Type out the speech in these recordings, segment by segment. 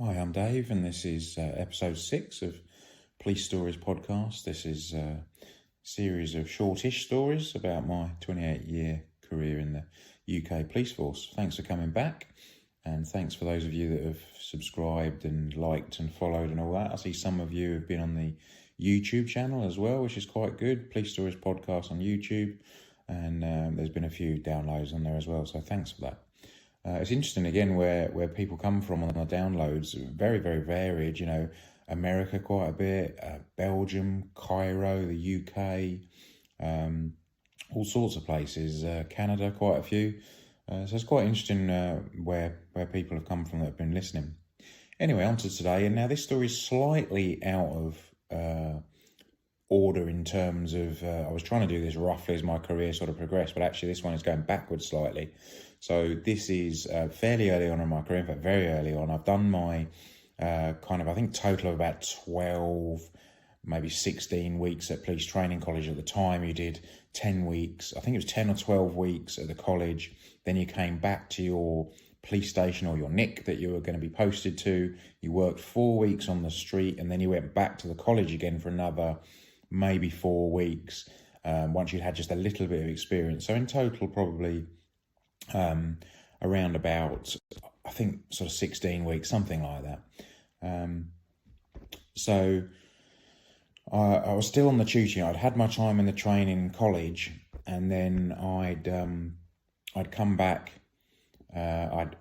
Hi, I'm Dave, and this is episode 6 of Police Stories podcast. This is a series of shortish stories about my 28-year career in the UK police force. Thanks for coming back, and thanks for those of you that have subscribed and liked and followed and all that. I see some of you have been on the YouTube channel as well, which is quite good. Police Stories podcast on YouTube, and there's been a few downloads on there as well, so thanks for that. It's interesting again where people come from on the downloads. Very, very varied. You know, America quite a bit, Belgium, Cairo, the UK, all sorts of places. Canada quite a few. So it's quite interesting where people have come from that have been listening. Anyway, on to today, and now this story is slightly out of order in terms of I was trying to do this roughly as my career sort of progressed, but actually this one is going backwards slightly. So this is fairly early on in my career, in fact very early on. I've done my I think total of about 12, maybe 16 weeks at police training college at the time. You did 10 weeks, I think it was 10 or 12 weeks at the college. Then you came back to your police station or your nick that you were going to be posted to. You worked 4 weeks on the street, and then you went back to the college again for another maybe 4 weeks once you'd had just a little bit of experience. So in total, probably around about, I think, sort of 16 weeks, something like that. So I was still on the tutoring. I'd had my time in the training college, and then I'd come back. I'd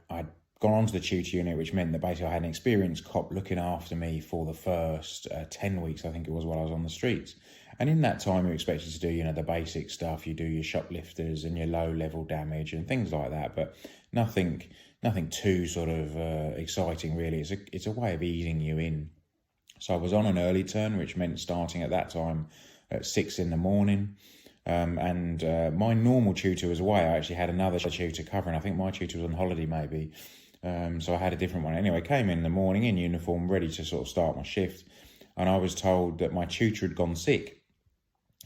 gone on to the tutor unit, which meant that basically I had an experienced cop looking after me for the first 10 weeks, I think it was, while I was on the streets. And in that time, you're expected to do, you know, the basic stuff. You do your shoplifters and your low-level damage and things like that, but nothing too sort of exciting, really. It's a way of easing you in. So I was on an early turn, which meant starting at that time at 6 in the morning. And my normal tutor was away. I actually had another tutor covering. I think my tutor was on holiday maybe. So I had a different one. Anyway, came in the morning in uniform, ready to sort of start my shift. And I was told that my tutor had gone sick.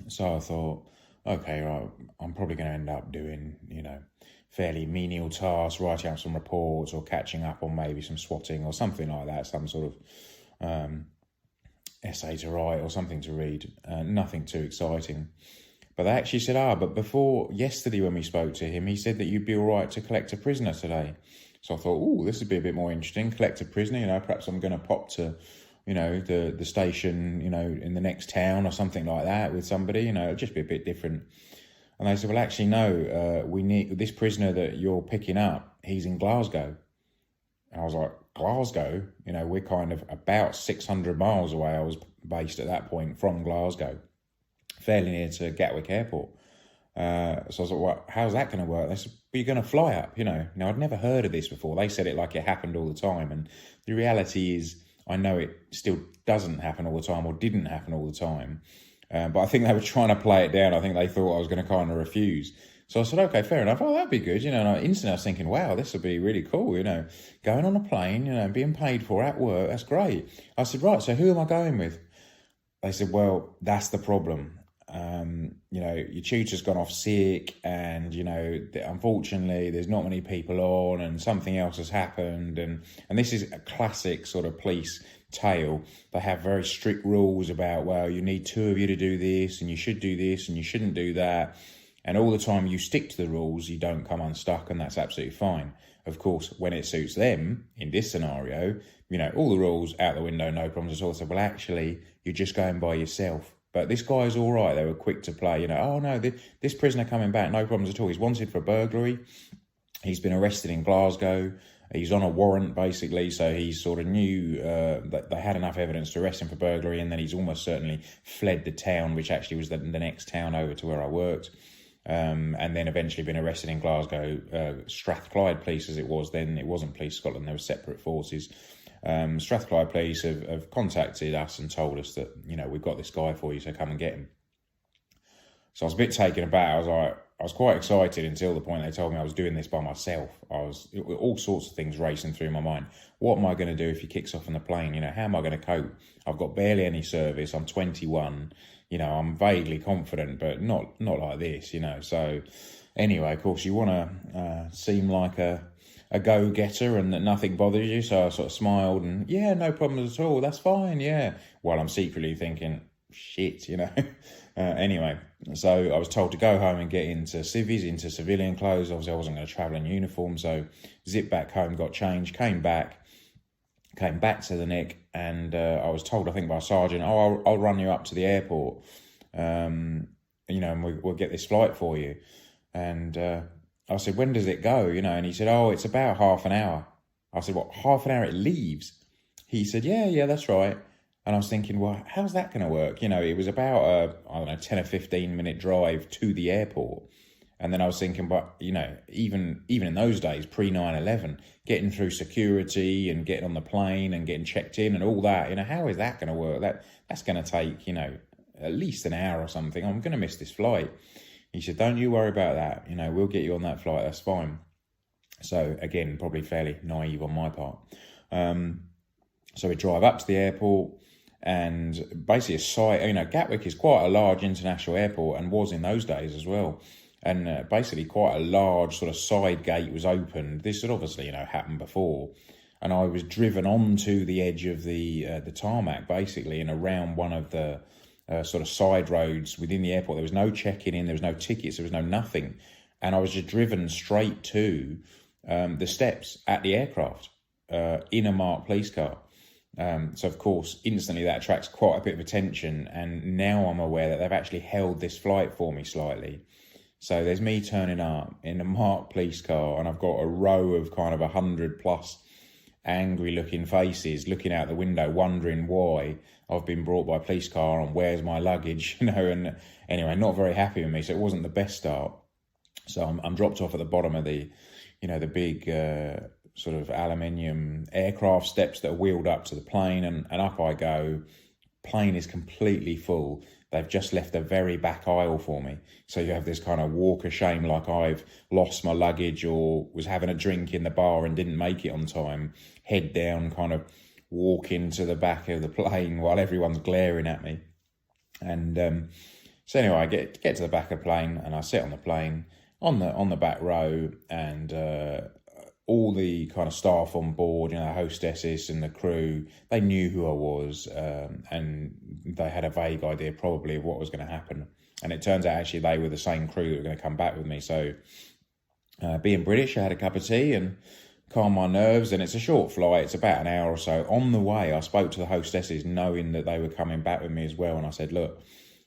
So I thought, okay, right, I'm probably going to end up doing, you know, fairly menial tasks, writing out some reports or catching up on maybe some swatting or something like that, some sort of essay to write or something to read. Nothing too exciting. But they actually said, but before yesterday when we spoke to him, he said that you'd be all right to collect a prisoner today. So I thought, this would be a bit more interesting. Collect a prisoner, you know, perhaps I'm going to pop to, you know, the station, you know, in the next town or something like that with somebody, you know, it'd just be a bit different. And they said, well, actually, no, we need this prisoner that you're picking up. He's in Glasgow. And I was like, Glasgow? You know, we're kind of about 600 miles away. I was based at that point from Glasgow, fairly near to Gatwick Airport. So I was like, well, how's that going to work? They said, well, you're going to fly up, you know. Now, I'd never heard of this before. They said it like it happened all the time. And the reality is, I know it still doesn't happen all the time or didn't happen all the time. But I think they were trying to play it down. I think they thought I was going to kind of refuse. So I said, okay, fair enough. Oh, that'd be good. You know, and instantly I was thinking, wow, this would be really cool. You know, going on a plane, you know, being paid for at work. That's great. I said, right, so who am I going with? They said, well, that's the problem. You know, your tutor's gone off sick and, you know, unfortunately there's not many people on and something else has happened. And this is a classic sort of police tale. They have very strict rules about, well, you need 2 of you to do this and you should do this and you shouldn't do that. And all the time you stick to the rules, you don't come unstuck, and that's absolutely fine. Of course, when it suits them, in this scenario, you know, all the rules out the window, no problems at all. So, well, actually, you're just going by yourself. But this guy's all right. They were quick to play, you know, oh, no, this prisoner coming back, no problems at all. He's wanted for burglary. He's been arrested in Glasgow. He's on a warrant, basically, so he sort of knew that they had enough evidence to arrest him for burglary, and then he's almost certainly fled the town, which actually was the next town over to where I worked, and then eventually been arrested in Glasgow. Strathclyde Police, as it was then, it wasn't Police Scotland, they were separate forces. Strathclyde Police have contacted us and told us that, you know, we've got this guy for you, so come and get him. So I was a bit taken aback. I was quite excited until the point they told me I was doing this by myself. All sorts of things racing through my mind. What am I going to do if he kicks off on the plane? You know, how am I going to cope? I've got barely any service. I'm 21. You know, I'm vaguely confident, but not like this, you know. So anyway, of course, you want to seem like a a go-getter and that nothing bothers you. So I sort of smiled and, yeah, no problems at all. That's fine, yeah. While I'm secretly thinking, shit, Anyway, so I was told to go home and get into civvies, into civilian clothes. Obviously, I wasn't going to travel in uniform. So zipped back home, got changed, came back to the Nick, and I was told, I think by a sergeant, I'll run you up to the airport, and we'll get this flight for you. And I said, when does it go? And he said, oh, it's about half an hour. I said, what, half an hour it leaves? He said, yeah, that's right. And I was thinking, well, how's that going to work? It was about a 10 or 15 minute drive to the airport. And then I was thinking, but, even in those days, pre 9/11, getting through security and getting on the plane and getting checked in and all that, how is that going to work? That's going to take, at least an hour or something. I'm going to miss this flight. He said, don't you worry about that. We'll get you on that flight. That's fine. So again, probably fairly naive on my part. So we drive up to the airport, and basically Gatwick is quite a large international airport, and was in those days as well. And basically quite a large sort of side gate was opened. This had obviously, happened before. And I was driven onto the edge of the tarmac, basically, and around one of the sort of side roads within the airport. There was no checking in, there was no tickets, there was no nothing. And I was just driven straight to the steps at the aircraft in a marked police car. So, of course, instantly that attracts quite a bit of attention. And now I'm aware that they've actually held this flight for me slightly. So there's me turning up in a marked police car, and I've got a row of kind of 100 plus angry looking faces looking out the window, wondering why I've been brought by a police car and where's my luggage, and anyway, not very happy with me. So it wasn't the best start. So I'm dropped off at the bottom of the, the big sort of aluminium aircraft steps that are wheeled up to the plane, and up I go. Plane is completely full. They've just left the very back aisle for me. So you have this kind of walk of shame, like I've lost my luggage or was having a drink in the bar and didn't make it on time. Head down, kind of walk into the back of the plane while everyone's glaring at me. And so anyway, I get to the back of the plane, and I sit on the plane on the back row, and all the kind of staff on board, the hostesses and the crew, they knew who I was, and they had a vague idea probably of what was going to happen. And it turns out actually they were the same crew that were going to come back with me. So being British, I had a cup of tea and calmed my nerves, and it's a short flight. It's about an hour or so. On the way, I spoke to the hostesses knowing that they were coming back with me as well. And I said, look,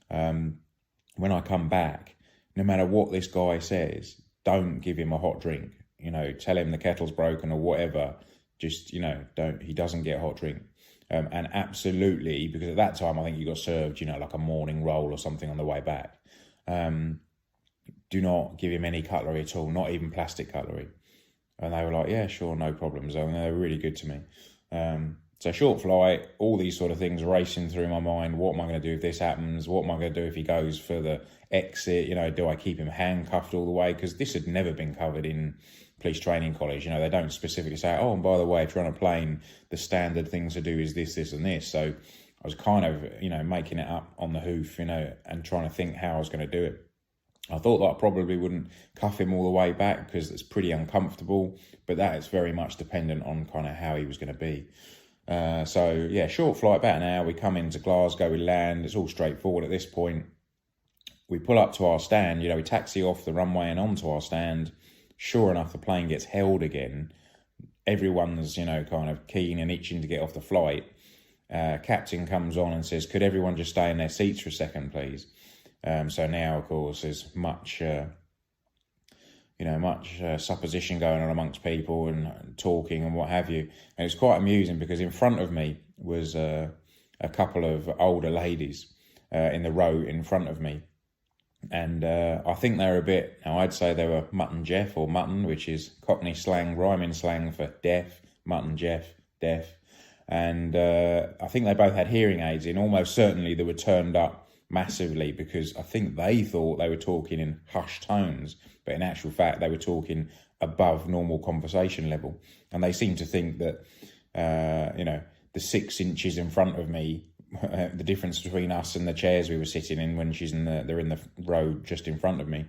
when I come back, no matter what this guy says, don't give him a hot drink. Tell him the kettle's broken or whatever. Just, he doesn't get a hot drink. And absolutely, because at that time, I think you got served, like a morning roll or something on the way back. Do not give him any cutlery at all, not even plastic cutlery. And they were like, yeah, sure, no problems. And they were really good to me. So short flight, all these sort of things racing through my mind. What am I going to do if this happens? What am I going to do if he goes for the exit? Do I keep him handcuffed all the way? Because this had never been covered in police training college. They don't specifically say, oh, and by the way, if you're on a plane, the standard things to do is this, this, and this. So I was kind of, making it up on the hoof, and trying to think how I was going to do it. I thought that I probably wouldn't cuff him all the way back because it's pretty uncomfortable, but that is very much dependent on kind of how he was going to be. So yeah, short flight, about an hour. We come into Glasgow, we land. It's all straightforward at this point. We pull up to our stand, we taxi off the runway and onto our stand. Sure enough, the plane gets held again. Everyone's, kind of keen and itching to get off the flight. Captain comes on and says, could everyone just stay in their seats for a second, please? So now, of course, there's much supposition going on amongst people and talking and what have you. And it's quite amusing because in front of me was a couple of older ladies in the row in front of me. And I think they were I'd say they were Mutton Jeff, or Mutton, which is Cockney slang, rhyming slang for deaf, Mutton Jeff, deaf. And I think they both had hearing aids in, almost certainly they were turned up massively because I think they thought they were talking in hushed tones, but in actual fact they were talking above normal conversation level. And they seemed to think that, the 6 inches in front of me, the difference between us and the chairs we were sitting in when they're in the row just in front of me,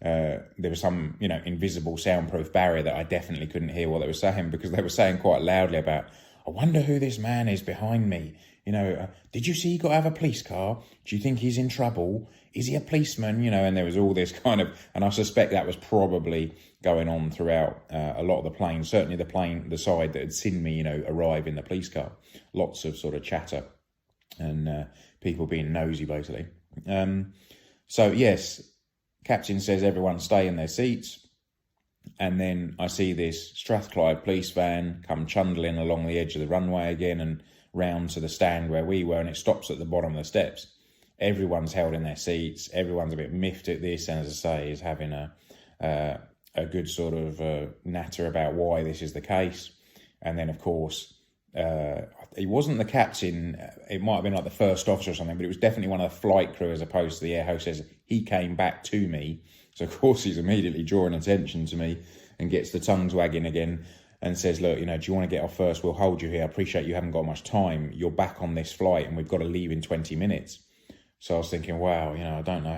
there was some, invisible soundproof barrier that I definitely couldn't hear what they were saying, because they were saying quite loudly about, I wonder who this man is behind me. Did you see he got out of a police car? Do you think he's in trouble? Is he a policeman? And there was all this kind of, and I suspect that was probably going on throughout a lot of the plane, certainly the side that had seen me, arrive in the police car. Lots of sort of chatter and people being nosy, basically. So yes, captain says everyone stay in their seats. And then I see this Strathclyde police van come trundling along the edge of the runway again and round to the stand where we were, and it stops at the bottom of the steps. Everyone's held in their seats. Everyone's a bit miffed at this, and as I say, is having a good sort of natter about why this is the case. And then, of course, he wasn't the captain. It might have been like the first officer or something, but it was definitely one of the flight crew as opposed to the air hostess. He came back to me. So, of course, he's immediately drawing attention to me and gets the tongues wagging again and says, look, do you want to get off first? We'll hold you here. I appreciate you haven't got much time. You're back on this flight and we've got to leave in 20 minutes. So I was thinking, wow, I don't know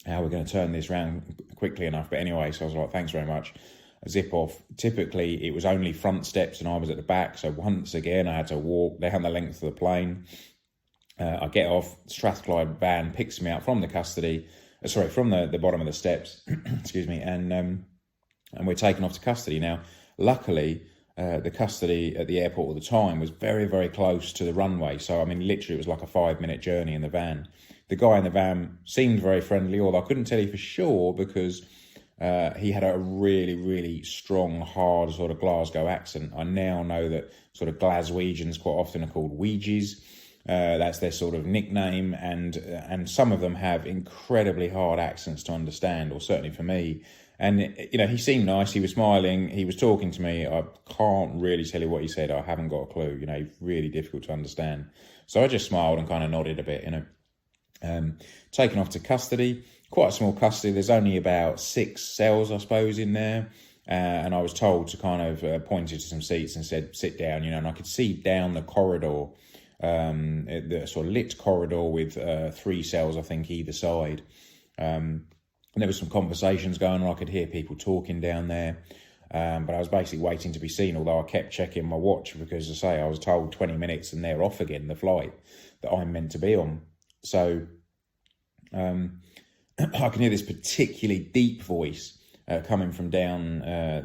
how we're going to turn this round quickly enough. But anyway, so I was like, thanks very much. I zip off. Typically, it was only front steps and I was at the back. So once again, I had to walk down the length of the plane. I get off. Strathclyde van picks me up from the custody. From the bottom of the steps, excuse me, and we're taken off to custody. Now, luckily, the custody at the airport at the time was very, very close to the runway. So, literally, it was like a 5-minute journey in the van. The guy in the van seemed very friendly, although I couldn't tell you for sure because he had a really, really strong, hard sort of Glasgow accent. I now know that sort of Glaswegians quite often are called Ouija's. That's their sort of nickname, and some of them have incredibly hard accents to understand, or certainly for me. And, he seemed nice, he was smiling, he was talking to me. I can't really tell you what he said, I haven't got a clue, really difficult to understand. So I just smiled and kind of nodded a bit, Taken off to custody, quite a small custody, there's only about 6 cells, I suppose, in there. And I was told to kind of pointed to some seats and said, sit down, and I could see down the corridor, the sort of lit corridor with 3 cells, I think, either side. And there was some conversations going on. I could hear people talking down there. But I was basically waiting to be seen, although I kept checking my watch because, as I say, I was told 20 minutes and they're off again, the flight that I'm meant to be on. So I can hear this particularly deep voice coming from down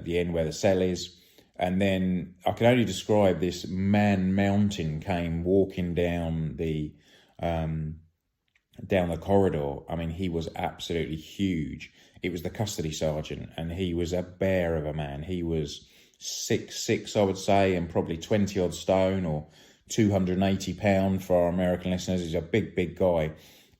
the end where the cell is. And then I can only describe this man mountain came walking down the corridor. He was absolutely huge. It was the custody sergeant, and he was a bear of a man. He was 6'6", I would say, and probably 20 odd stone or 280 pound for our American listeners. He's a big, big guy,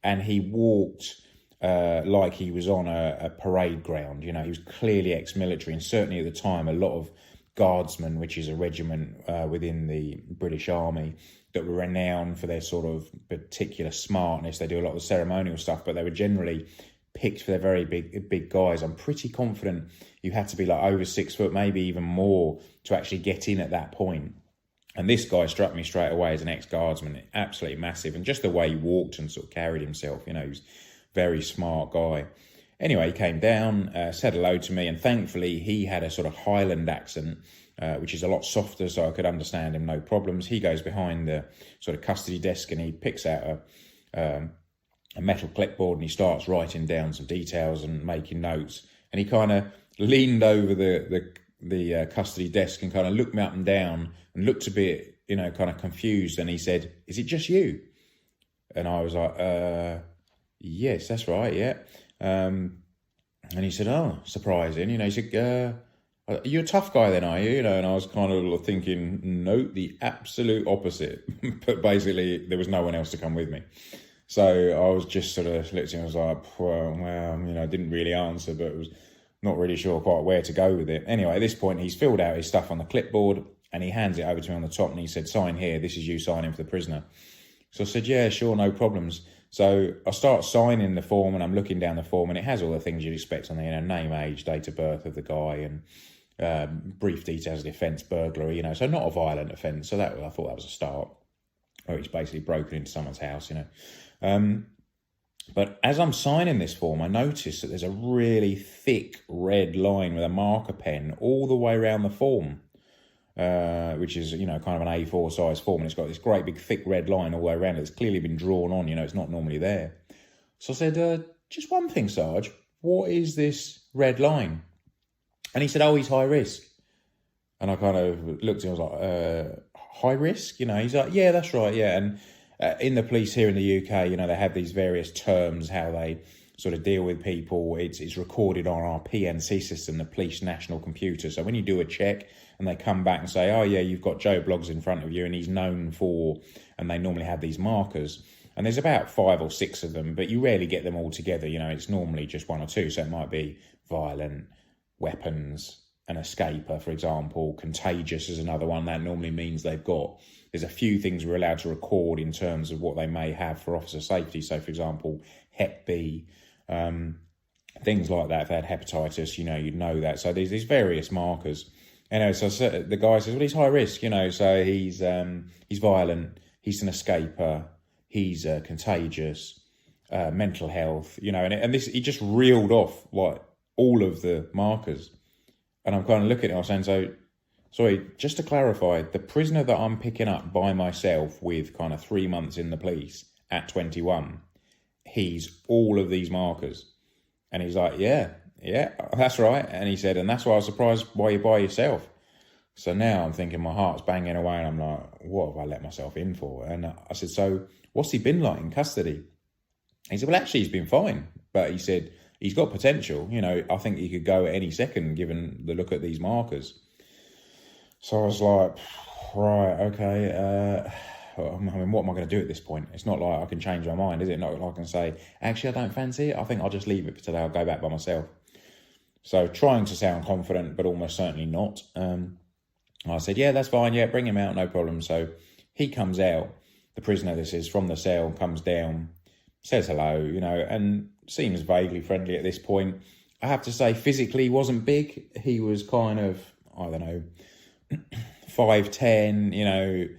and he walked like he was on a parade ground. He was clearly ex-military, and certainly at the time, a lot of Guardsmen, which is a regiment within the British Army that were renowned for their sort of particular smartness. They do a lot of the ceremonial stuff, but they were generally picked for their very big guys. I'm pretty confident you had to be like over 6 foot, maybe even more, to actually get in at that point. And this guy struck me straight away as an ex-Guardsman, absolutely massive. And just the way he walked and sort of carried himself, he was a very smart guy. Anyway, he came down, said hello to me, and thankfully he had a sort of Highland accent, which is a lot softer, so I could understand him, no problems. He goes behind the sort of custody desk and he picks out a metal clipboard and he starts writing down some details and making notes. And he kind of leaned over the custody desk and kind of looked me up and down and looked a bit, kind of confused. And he said, "Is it just you?" And I was like, "Yes, that's right, yeah." And he said, "Oh, surprising." He said, "You're a tough guy then, are you?" And I was kind of thinking, no, the absolute opposite. But basically, there was no one else to come with me. So I was just sort of looked at him and was like, well, I didn't really answer, but was not really sure quite where to go with it. Anyway, at this point, he's filled out his stuff on the clipboard and he hands it over to me on the top and he said, "Sign here, this is you signing for the prisoner." So I said, "Yeah, sure, no problems." So I start signing the form and I'm looking down the form and it has all the things you'd expect on there, name, age, date of birth of the guy and brief details of the offence, burglary, so not a violent offence. So I thought that was a start. Or it's basically broken into someone's house, But as I'm signing this form, I notice that there's a really thick red line with a marker pen all the way around the form, which is, kind of an A4 size form. And it's got this great big thick red line all the way around it. It's clearly been drawn on, it's not normally there. So I said, just one thing, Sarge, what is this red line? And he said, oh, he's high risk. And I kind of looked at him, I was like, high risk? He's like, yeah, that's right, yeah. And in the police here in the UK, they have these various terms, how they sort of deal with people. It's recorded on our PNC system, the Police National Computer. So when you do a check and they come back and say, oh, yeah, you've got Joe Bloggs in front of you and he's known for, and they normally have these markers. And there's about 5 or 6 of them, but you rarely get them all together. It's normally just 1 or 2. So it might be violent, weapons, an escaper, for example. Contagious is another one. That normally means there's a few things we're allowed to record in terms of what they may have for officer safety. So, for example, Hep B, things like that. If they had hepatitis, you'd know that. So there's these various markers. So the guy says, well, he's high risk, so he's violent, he's an escaper, he's contagious, mental health, and this, he just reeled off like all of the markers. And I'm kind of looking at it, I'm saying, so, sorry, just to clarify, the prisoner that I'm picking up by myself with kind of 3 months in the police at 21, he's all of these markers. And he's like, yeah, that's right. And he said, and that's why I was surprised why you're by yourself. So now I'm thinking my heart's banging away and I'm like, what have I let myself in for? And I said, so what's he been like in custody? He said, well, actually, he's been fine. But he said, he's got potential. I think he could go at any second given the look at these markers. So I was like, right, okay. What am I going to do at this point? It's not like I can change my mind, is it? Not like I can say, actually, I don't fancy it. I think I'll just leave it for today. I'll go back by myself. So trying to sound confident, but almost certainly not. I said, yeah, that's fine. Yeah, bring him out. No problem. So he comes out. The prisoner, this is, from the cell, comes down, says hello, and seems vaguely friendly at this point. I have to say, physically, he wasn't big. He was kind of, 5'10",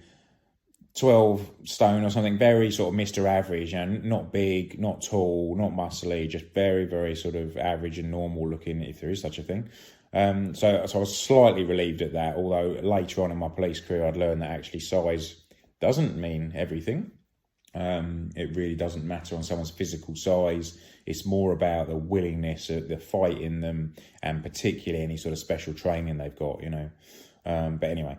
12 stone or something, very sort of Mr. Average, not big, not tall, not muscly, just very, very sort of average and normal looking, if there is such a thing. So I was slightly relieved at that, although later on in my police career, I'd learned that actually size doesn't mean everything. It really doesn't matter on someone's physical size. It's more about the willingness, the fight in them, and particularly any sort of special training they've got, But anyway,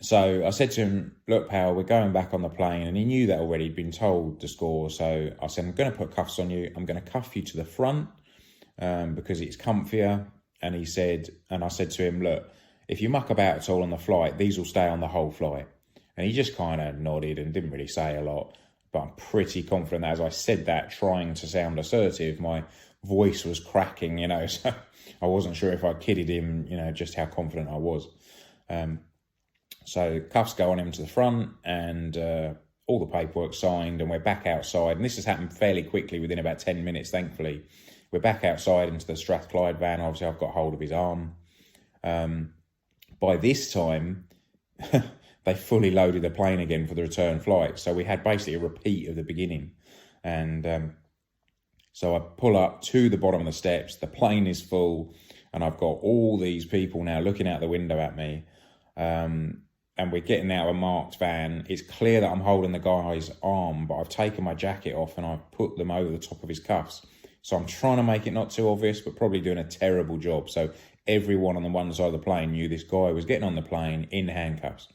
so I said to him, look, pal, we're going back on the plane. And he knew that already. He'd been told the score. So I said, I'm going to put cuffs on you. I'm going to cuff you to the front because it's comfier. And he said, and I said to him, look, if you muck about at all on the flight, these will stay on the whole flight. And he just kind of nodded and didn't really say a lot. But I'm pretty confident that as I said that, trying to sound assertive, my voice was cracking, so I wasn't sure if I kidded him, just how confident I was. So cuffs go on him to the front and all the paperwork signed, and we're back outside. And this has happened fairly quickly, within about 10 minutes, thankfully. We're back outside into the Strathclyde van. Obviously, I've got hold of his arm. By this time, they fully loaded the plane again for the return flight. So we had basically a repeat of the beginning. And so I pull up to the bottom of the steps. The plane is full, and I've got all these people now looking out the window at me. And we're getting out of a marked van. It's clear that I'm holding the guy's arm, but I've taken my jacket off and I've put them over the top of his cuffs. So I'm trying to make it not too obvious, but probably doing a terrible job. So everyone on the one side of the plane knew this guy was getting on the plane in handcuffs,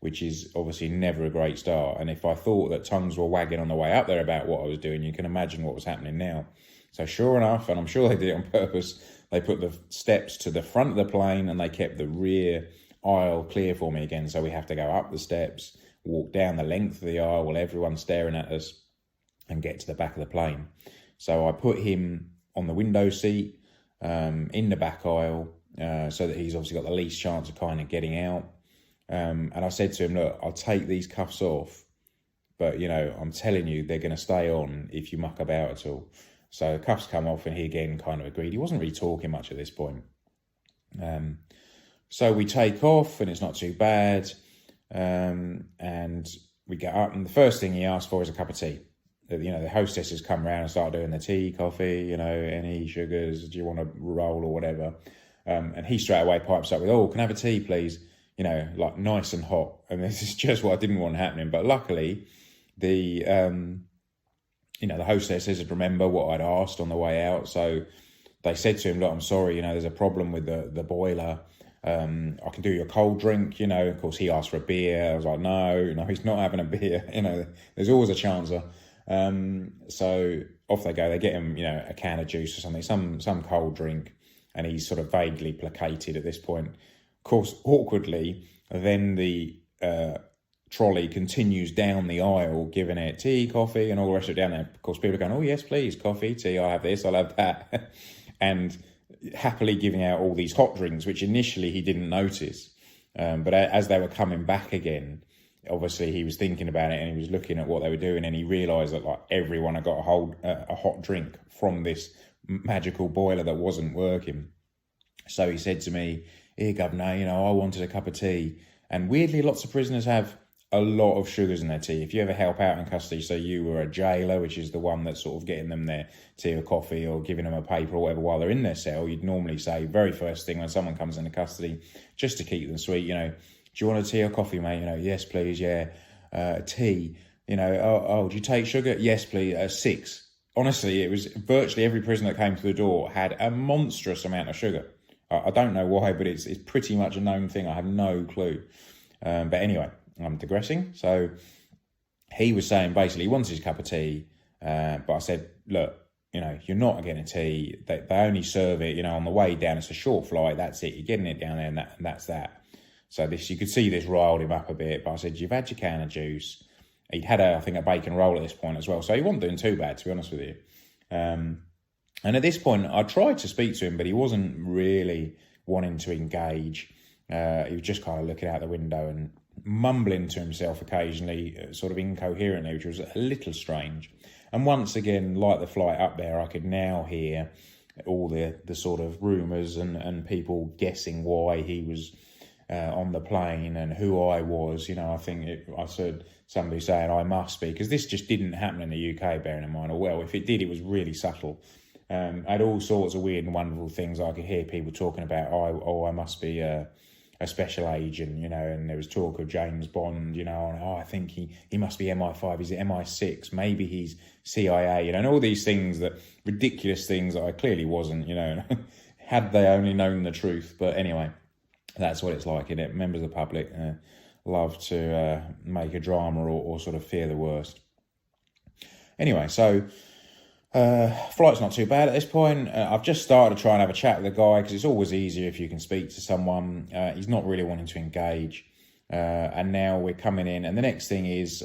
which is obviously never a great start. And if I thought that tongues were wagging on the way up there about what I was doing, you can imagine what was happening now. So sure enough, and I'm sure they did it on purpose, they put the steps to the front of the plane and they kept the rear aisle clear for me again. So we have to go up the steps, walk down the length of the aisle while everyone's staring at us, and get to the back of the plane. So I put him on the window seat in the back aisle so that he's obviously got the least chance of kind of getting out. And I said to him, look, I'll take these cuffs off, but, I'm telling you, they're going to stay on if you muck about at all. So the cuffs come off and he again kind of agreed. He wasn't really talking much at this point. So we take off and it's not too bad. And we get up and the first thing he asked for is a cup of tea. the hostesses come around and start doing the tea, coffee, any sugars, do you want a roll or whatever? And he straight away pipes up with, oh, can I have a tea, please? Like nice and hot. And this is just what I didn't want happening. But luckily, the hostesses had remembered what I'd asked on the way out. So they said to him, look, I'm sorry, there's a problem with the boiler. I can do you a cold drink, Of course, he asked for a beer. I was like, no, he's not having a beer. There's always a chancer. So off they go. They get him, a can of juice or something, some cold drink. And he's sort of vaguely placated at this point. Of course, awkwardly, then the trolley continues down the aisle, giving it tea, coffee, and all the rest of it down there. Of course, people are going, oh, yes, please, coffee, tea, I'll have this, I'll have that. And happily giving out all these hot drinks, which initially he didn't notice. But as they were coming back again, obviously he was thinking about it and he was looking at what they were doing, and he realised that like everyone had got a hot drink from this magical boiler that wasn't working. So he said to me, here, governor, I wanted a cup of tea. And weirdly, lots of prisoners have a lot of sugars in their tea. If you ever help out in custody, so you were a jailer, which is the one that's sort of getting them their tea or coffee or giving them a paper or whatever while they're in their cell, you'd normally say, very first thing when someone comes into custody, just to keep them sweet, do you want a tea or coffee, mate? Yes, please, yeah. Tea, do you take sugar? Yes, please, 6. Honestly, it was virtually every prisoner that came to the door had a monstrous amount of sugar. I don't know why, but it's pretty much a known thing. I have no clue. But anyway, I'm digressing. So he was saying basically he wants his cup of tea. But I said, look, you're not getting a tea. They only serve it, on the way down. It's a short flight. That's it. You're getting it down there and that's that. So you could see this riled him up a bit. But I said, you've had your can of juice. He'd had, I think, a bacon roll at this point as well. So he wasn't doing too bad, to be honest with you. And at this point, I tried to speak to him, but he wasn't really wanting to engage. He was just kind of looking out the window and mumbling to himself occasionally, sort of incoherently, which was a little strange. And once again, like the flight up there, I could now hear all the sort of rumours and people guessing why he was on the plane and who I was. I think I heard somebody saying I must be, because this just didn't happen in the UK, bearing in mind, or well, if it did, it was really subtle. I had all sorts of weird and wonderful things. I could hear people talking about, I must be a special agent, and there was talk of James Bond, and I think he must be MI5, he's MI6, maybe he's CIA, and all these things, ridiculous things that I clearly wasn't, had they only known the truth. But anyway, that's what it's like, innit? Members of the public love to make a drama or sort of fear the worst. Anyway, so flight's not too bad at this point. I've just started to try and have a chat with the guy, because it's always easier if you can speak to someone. He's not really wanting to engage. And now we're coming in. And the next thing is,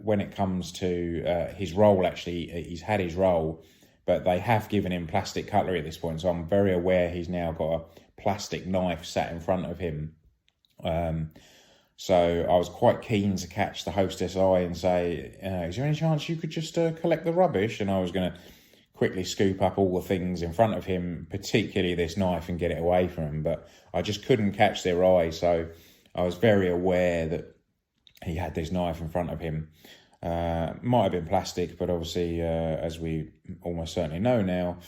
when it comes to his role, actually, he's had his role, but they have given him plastic cutlery at this point. So I'm very aware he's now got a plastic knife sat in front of him. So I was quite keen to catch the hostess eye and say, is there any chance you could just collect the rubbish? And I was going to quickly scoop up all the things in front of him, particularly this knife, and get it away from him. But I just couldn't catch their eye. So I was very aware that he had this knife in front of him. Might have been plastic, but obviously, as we almost certainly know now,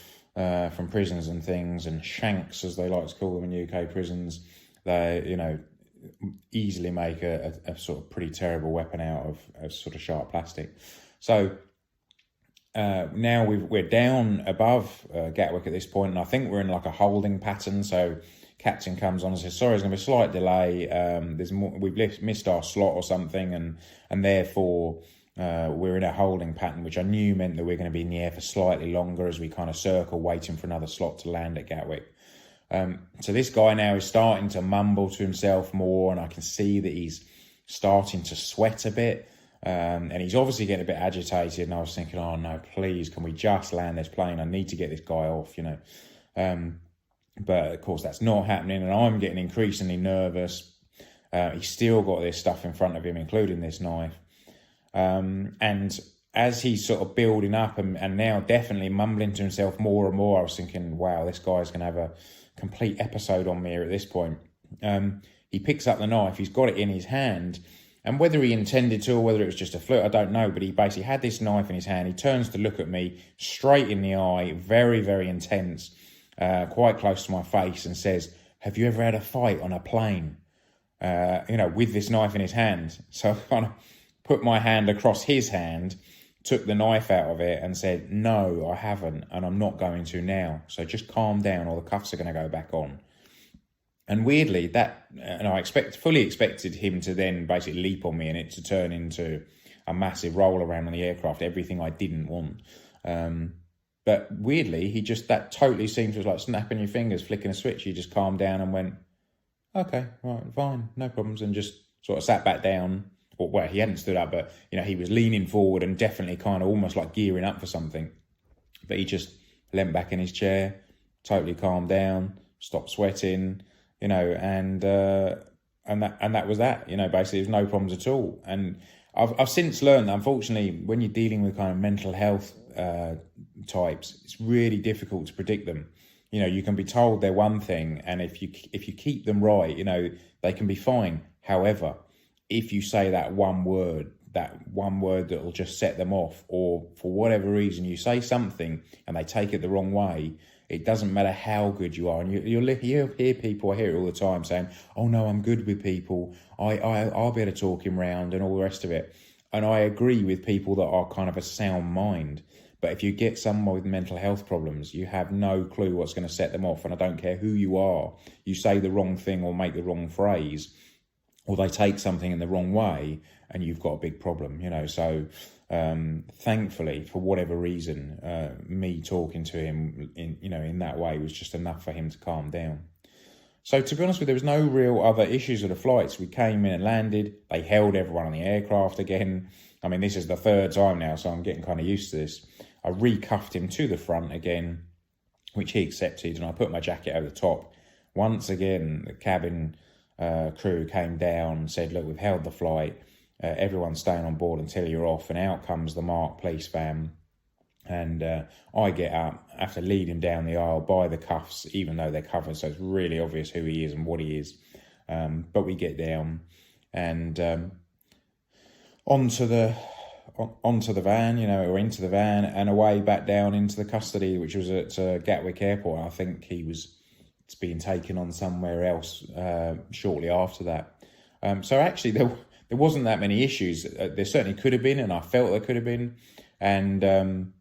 from prisons and things, and shanks, as they like to call them in UK prisons, they, easily make a sort of pretty terrible weapon out of sort of sharp plastic. So now we're down above Gatwick at this point, and I think we're in like a holding pattern. So captain comes on and says, sorry, there's going to be a slight delay. We've missed our slot or something, and therefore we're in a holding pattern, which I knew meant that we're going to be in the air for slightly longer as we kind of circle, waiting for another slot to land at Gatwick. So this guy now is starting to mumble to himself more, and I can see that he's starting to sweat a bit, and he's obviously getting a bit agitated. And I was thinking, oh no, please, can we just land this plane? I need to get this guy off, But of course that's not happening, and I'm getting increasingly nervous. He's still got this stuff in front of him, including this knife. And as he's sort of building up and now definitely mumbling to himself more and more, I was thinking, wow, this guy's going to have a complete episode on me here at this point. He picks up the knife, he's got it in his hand, And whether he intended to or whether it was just a fluke, I don't know. But he basically had this knife in his hand. He turns to look at me straight in the eye, very, very intense, quite close to my face, and says, "Have you ever had a fight on a plane?" With this knife in his hand. So I kind of put my hand across his hand, took the knife out of it and said, "No, I haven't, and I'm not going to now. So just calm down or the cuffs are going to go back on." And weirdly, I fully expected him to then basically leap on me and it to turn into a massive roll around on the aircraft, everything I didn't want. But weirdly, that totally seemed to like snapping your fingers, flicking a switch. He just calmed down and went, "Okay, right, fine, no problems," and just sort of sat back down. Well, he hadn't stood up, but he was leaning forward and definitely kind of almost like gearing up for something. But he just leant back in his chair, totally calmed down, stopped sweating, and that was that. Basically, there's no problems at all. And I've since learned that, unfortunately, when you're dealing with kind of mental health types, it's really difficult to predict them. You can be told they're one thing, and if you keep them right, they can be fine. However, if you say that one word that'll just set them off, or for whatever reason you say something and they take it the wrong way, it doesn't matter how good you are. And you'll hear people, I hear it all the time, saying, "Oh no, I'm good with people. I'll be able to talk him round," and all the rest of it. And I agree with people that are kind of a sound mind. But if you get someone with mental health problems, you have no clue what's going to set them off. And I don't care who you are, you say the wrong thing or make the wrong phrase, or they take something in the wrong way, and you've got a big problem, So thankfully, for whatever reason, me talking to him in that way was just enough for him to calm down. So to be honest with you, there was no real other issues with the flights. We came in and landed. They held everyone on the aircraft again. I mean, this is the third time now, so I'm getting kind of used to this. I recuffed him to the front again, which he accepted, and I put my jacket over the top. Once again, the cabin crew came down and said, "Look, we've held the flight. Everyone's staying on board until you're off." And out comes the Mark police van. And I get up, I have to lead him down the aisle by the cuffs, even though they're covered, so it's really obvious who he is and what he is. But we get down and onto the van, or into the van, and away back down into the custody, which was at Gatwick Airport. I think he was being taken on somewhere else shortly after that. So actually, there wasn't that many issues. There certainly could have been, and I felt there could have been. And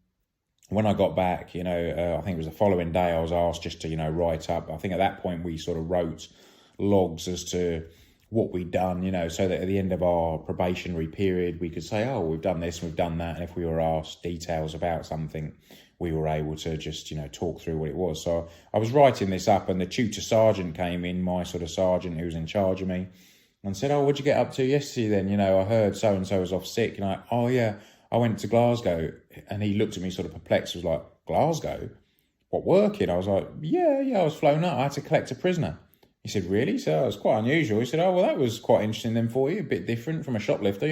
when I got back, I think it was the following day, I was asked just to, write up. I think at that point we sort of wrote logs as to what we'd done, so that at the end of our probationary period, we could say, "Oh, we've done this, and we've done that." And if we were asked details about something, we were able to just, talk through what it was. So I was writing this up, and the tutor sergeant came in, my sort of sergeant who was in charge of me, and said, "Oh, what'd you get up to yesterday then? I heard so-and-so was off sick." And "Oh yeah, I went to Glasgow." And he looked at me sort of perplexed, was like, "Glasgow? What, working?" I was like, yeah, I was flown up. I had to collect a prisoner." He said, "Really?" So it was quite unusual. He said, "Oh, well, that was quite interesting then for you, a bit different from a shoplifter,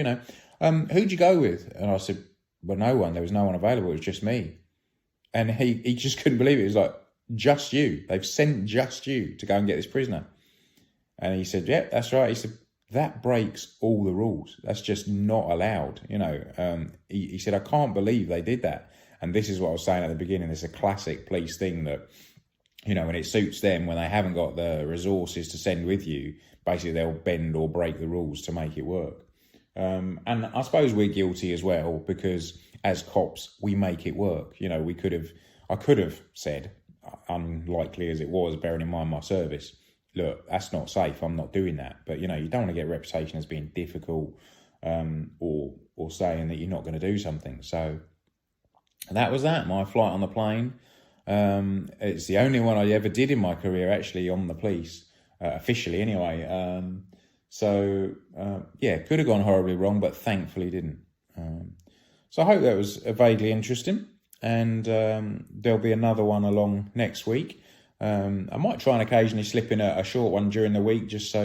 Who'd you go with?" And I said, "Well, no one. There was no one available. It was just me." And he just couldn't believe it. He was like, "Just you? They've sent just you to go and get this prisoner?" And he said, "Yeah, that's right." He said, "That breaks all the rules. That's just not allowed." He said, "I can't believe they did that." And this is what I was saying at the beginning. It's a classic police thing that, when it suits them, when they haven't got the resources to send with you, basically they'll bend or break the rules to make it work. And I suppose we're guilty as well, because as cops, we make it work. I could have said, unlikely as it was, bearing in mind my service, "Look, that's not safe. I'm not doing that." But, you don't want to get a reputation as being difficult or saying that you're not going to do something. So that was that, my flight on the plane. It's the only one I ever did in my career, actually, on the police, officially anyway. Could have gone horribly wrong, but thankfully didn't. So I hope that was vaguely interesting. And there'll be another one along next week. I might try and occasionally slip in a short one during the week, just so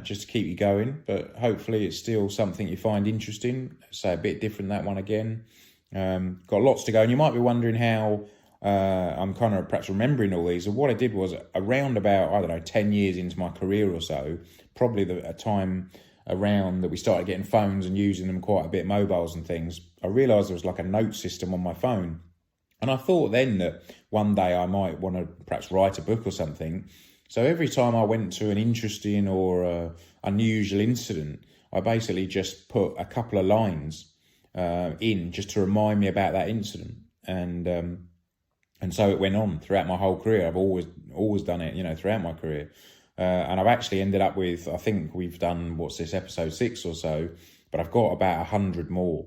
just to keep you going. But hopefully it's still something you find interesting. So a bit different, that one again. Got lots to go. And you might be wondering how I'm kind of perhaps remembering all these. And what I did was, around about, 10 years into my career or so, probably a time around that we started getting phones and using them quite a bit, mobiles and things, I realised there was like a note system on my phone. And I thought then that one day I might want to perhaps write a book or something. So every time I went to an interesting or unusual incident, I basically just put a couple of lines in just to remind me about that incident. And so it went on throughout my whole career. I've always done it, throughout my career. And I've actually ended up with, I think we've done, episode 6 or so, but I've got about 100 more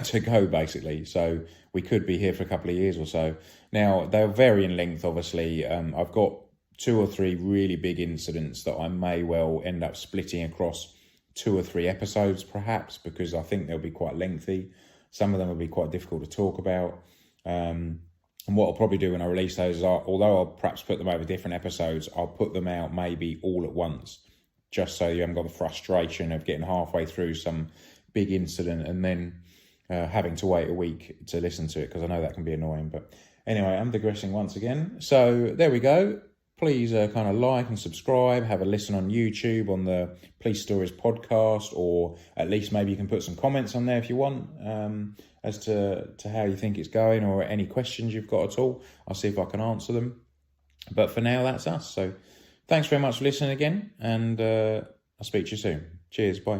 to go, basically. So we could be here for a couple of years or so. Now, they'll vary in length, obviously. I've got 2 or 3 really big incidents that I may well end up splitting across 2 or 3 episodes, perhaps, because I think they'll be quite lengthy. Some of them will be quite difficult to talk about. And what I'll probably do when I release those is, although I'll perhaps put them over different episodes, I'll put them out maybe all at once, just so you haven't got the frustration of getting halfway through some big incident and then having to wait a week to listen to it, because I know that can be annoying. But anyway, I'm digressing once again. So there we go. Please kind of like and subscribe, have a listen on YouTube on the Police Stories podcast, or at least maybe you can put some comments on there if you want, as to how you think it's going, or any questions you've got at all. I'll see if I can answer them. But for now, that's us. So thanks very much for listening again, and I'll speak to you soon. Cheers, bye.